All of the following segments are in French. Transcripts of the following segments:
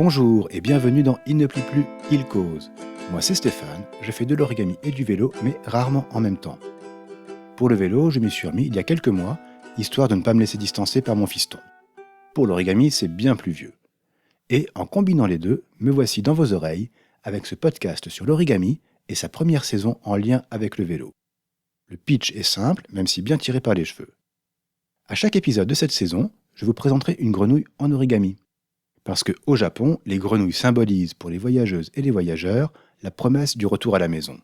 Bonjour et bienvenue dans Il ne plie plus, il cause. Moi c'est Stéphane, je fais de l'origami et du vélo, mais rarement en même temps. Pour le vélo, je m'y suis remis il y a quelques mois, histoire de ne pas me laisser distancer par mon fiston. Pour l'origami, c'est bien plus vieux. Et en combinant les deux, me voici dans vos oreilles, avec ce podcast sur l'origami et sa première saison en lien avec le vélo. Le pitch est simple, même si bien tiré par les cheveux. À chaque épisode de cette saison, je vous présenterai une grenouille en origami. Parce qu'au Japon, les grenouilles symbolisent pour les voyageuses et les voyageurs la promesse du retour à la maison.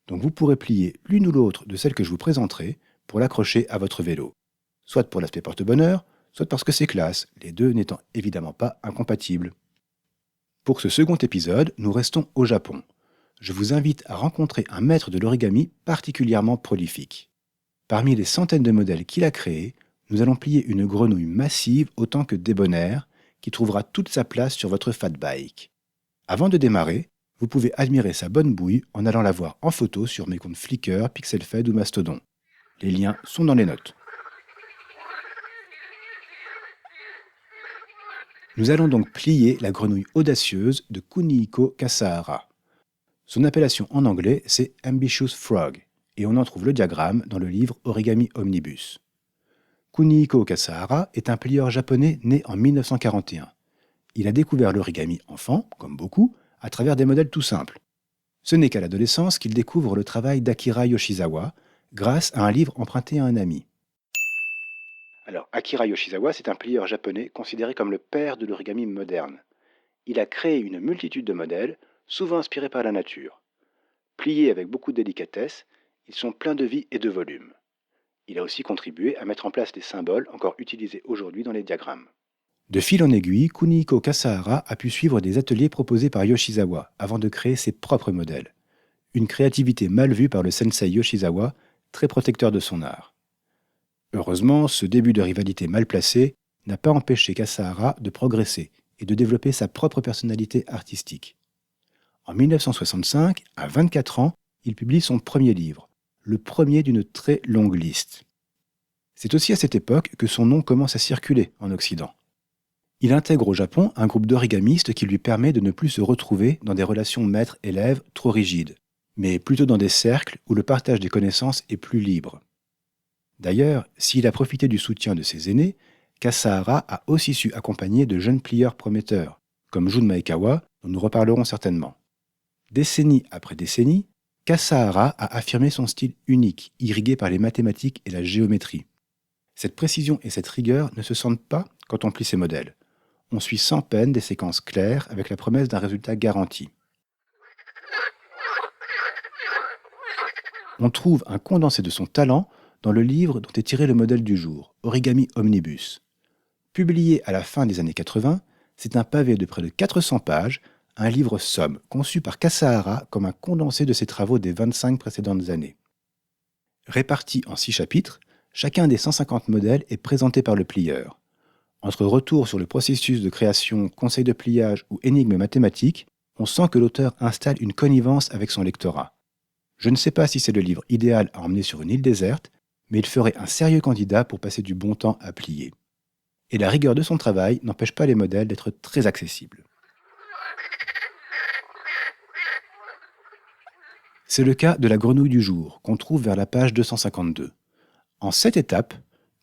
Donc vous pourrez plier l'une ou l'autre de celles que je vous présenterai pour l'accrocher à votre vélo. Soit pour l'aspect porte-bonheur, soit parce que c'est classe, les deux n'étant évidemment pas incompatibles. Pour ce second épisode, nous restons au Japon. Je vous invite à rencontrer un maître de l'origami particulièrement prolifique. Parmi les centaines de modèles qu'il a créés, nous allons plier une grenouille massive autant que débonnaire, qui trouvera toute sa place sur votre fat bike. Avant de démarrer, vous pouvez admirer sa bonne bouille en allant la voir en photo sur mes comptes Flickr, Pixelfed ou Mastodon. Les liens sont dans les notes. Nous allons donc plier la grenouille audacieuse de Kunihiko Kasahara. Son appellation en anglais, c'est Ambitious Frog, et on en trouve le diagramme dans le livre Origami Omnibus. Kunihiko Kasahara est un plieur japonais né en 1941. Il a découvert l'origami enfant, comme beaucoup, à travers des modèles tout simples. Ce n'est qu'à l'adolescence qu'il découvre le travail d'Akira Yoshizawa, grâce à un livre emprunté à un ami. Alors, Akira Yoshizawa, c'est un plieur japonais considéré comme le père de l'origami moderne. Il a créé une multitude de modèles, souvent inspirés par la nature. Pliés avec beaucoup de délicatesse, ils sont pleins de vie et de volume. Il a aussi contribué à mettre en place les symboles encore utilisés aujourd'hui dans les diagrammes. De fil en aiguille, Kunihiko Kasahara a pu suivre des ateliers proposés par Yoshizawa avant de créer ses propres modèles. Une créativité mal vue par le sensei Yoshizawa, très protecteur de son art. Heureusement, ce début de rivalité mal placée n'a pas empêché Kasahara de progresser et de développer sa propre personnalité artistique. En 1965, à 24 ans, il publie son premier livre, le premier d'une très longue liste. C'est aussi à cette époque que son nom commence à circuler en Occident. Il intègre au Japon un groupe d'origamistes qui lui permet de ne plus se retrouver dans des relations maître-élève trop rigides, mais plutôt dans des cercles où le partage des connaissances est plus libre. D'ailleurs, s'il a profité du soutien de ses aînés, Kasahara a aussi su accompagner de jeunes plieurs prometteurs, comme Jun Maekawa, dont nous reparlerons certainement. Décennie après décennie, Kasahara a affirmé son style unique, irrigué par les mathématiques et la géométrie. Cette précision et cette rigueur ne se sentent pas quand on plie ces modèles. On suit sans peine des séquences claires avec la promesse d'un résultat garanti. On trouve un condensé de son talent dans le livre dont est tiré le modèle du jour, Origami Omnibus. Publié à la fin des années 80, c'est un pavé de près de 400 pages, un livre somme conçu par Kasahara comme un condensé de ses travaux des 25 précédentes années. Réparti en 6 chapitres, chacun des 150 modèles est présenté par le plieur. Entre retour sur le processus de création, conseil de pliage ou énigmes mathématiques, on sent que l'auteur installe une connivence avec son lectorat. Je ne sais pas si c'est le livre idéal à emmener sur une île déserte, mais il ferait un sérieux candidat pour passer du bon temps à plier. Et la rigueur de son travail n'empêche pas les modèles d'être très accessibles. C'est le cas de la grenouille du jour, qu'on trouve vers la page 252. En 7 étapes,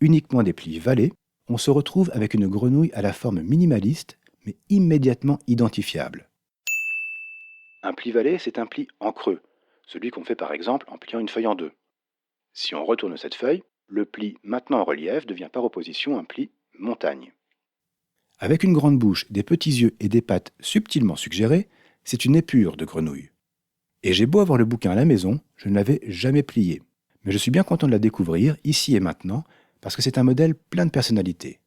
uniquement des plis vallés, on se retrouve avec une grenouille à la forme minimaliste, mais immédiatement identifiable. Un pli vallé, c'est un pli en creux, celui qu'on fait par exemple en pliant une feuille en deux. Si on retourne cette feuille, le pli maintenant en relief devient par opposition un pli montagne. Avec une grande bouche, des petits yeux et des pattes subtilement suggérées, c'est une épure de grenouille. Et j'ai beau avoir le bouquin à la maison, je ne l'avais jamais plié. Mais je suis bien content de la découvrir, ici et maintenant, parce que c'est un modèle plein de personnalité.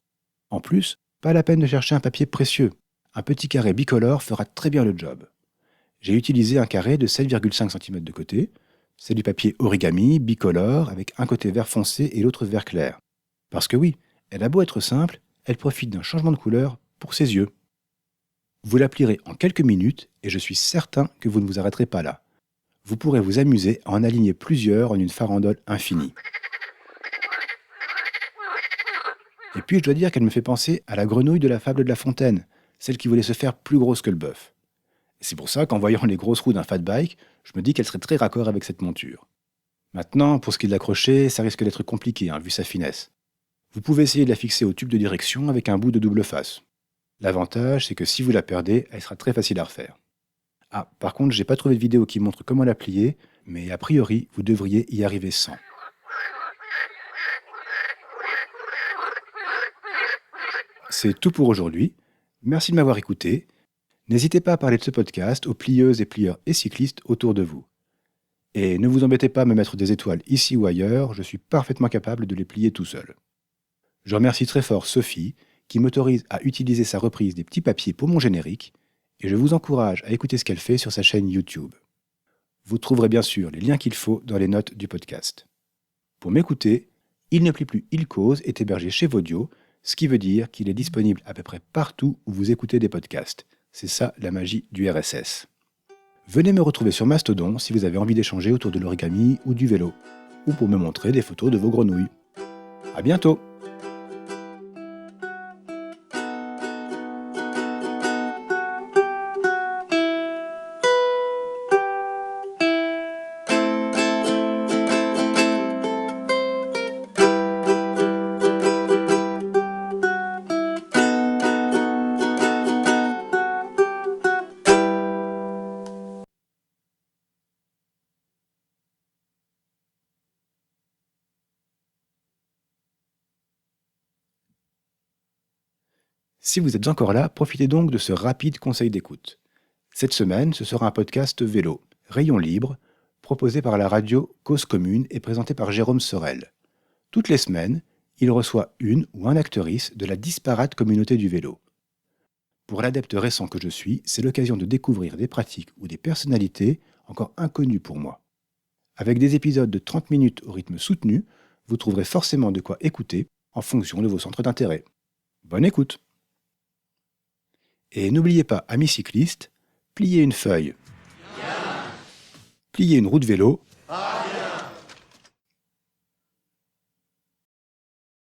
En plus, pas la peine de chercher un papier précieux. Un petit carré bicolore fera très bien le job. J'ai utilisé un carré de 7,5 cm de côté. C'est du papier origami, bicolore, avec un côté vert foncé et l'autre vert clair. Parce que oui, elle a beau être simple, elle profite d'un changement de couleur pour ses yeux. Vous la plierez en quelques minutes et je suis certain que vous ne vous arrêterez pas là. Vous pourrez vous amuser à en aligner plusieurs en une farandole infinie. Et puis je dois dire qu'elle me fait penser à la grenouille de la fable de La Fontaine, celle qui voulait se faire plus grosse que le bœuf. C'est pour ça qu'en voyant les grosses roues d'un fat bike, je me dis qu'elle serait très raccord avec cette monture. Maintenant, pour ce qui est de l'accrocher, ça risque d'être compliqué, vu sa finesse. Vous pouvez essayer de la fixer au tube de direction avec un bout de double face. L'avantage, c'est que si vous la perdez, elle sera très facile à refaire. Ah, par contre, j'ai pas trouvé de vidéo qui montre comment la plier, mais a priori, vous devriez y arriver sans. C'est tout pour aujourd'hui. Merci de m'avoir écouté. N'hésitez pas à parler de ce podcast aux plieuses et plieurs et cyclistes autour de vous. Et ne vous embêtez pas à me mettre des étoiles ici ou ailleurs, je suis parfaitement capable de les plier tout seul. Je remercie très fort Sophie, qui m'autorise à utiliser sa reprise des petits papiers pour mon générique, et je vous encourage à écouter ce qu'elle fait sur sa chaîne YouTube. Vous trouverez bien sûr les liens qu'il faut dans les notes du podcast. Pour m'écouter, Il ne plie plus, il cause est hébergé chez Vodio, ce qui veut dire qu'il est disponible à peu près partout où vous écoutez des podcasts. C'est ça la magie du RSS. Venez me retrouver sur Mastodon si vous avez envie d'échanger autour de l'origami ou du vélo, ou pour me montrer des photos de vos grenouilles. À bientôt! Si vous êtes encore là, profitez donc de ce rapide conseil d'écoute. Cette semaine, ce sera un podcast vélo, rayon libre, proposé par la radio Cause Commune et présenté par Jérôme Sorel. Toutes les semaines, il reçoit une ou un actrice de la disparate communauté du vélo. Pour l'adepte récent que je suis, c'est l'occasion de découvrir des pratiques ou des personnalités encore inconnues pour moi. Avec des épisodes de 30 minutes au rythme soutenu, vous trouverez forcément de quoi écouter en fonction de vos centres d'intérêt. Bonne écoute! Et n'oubliez pas, amis cyclistes, pliez une feuille, pliez une roue de vélo,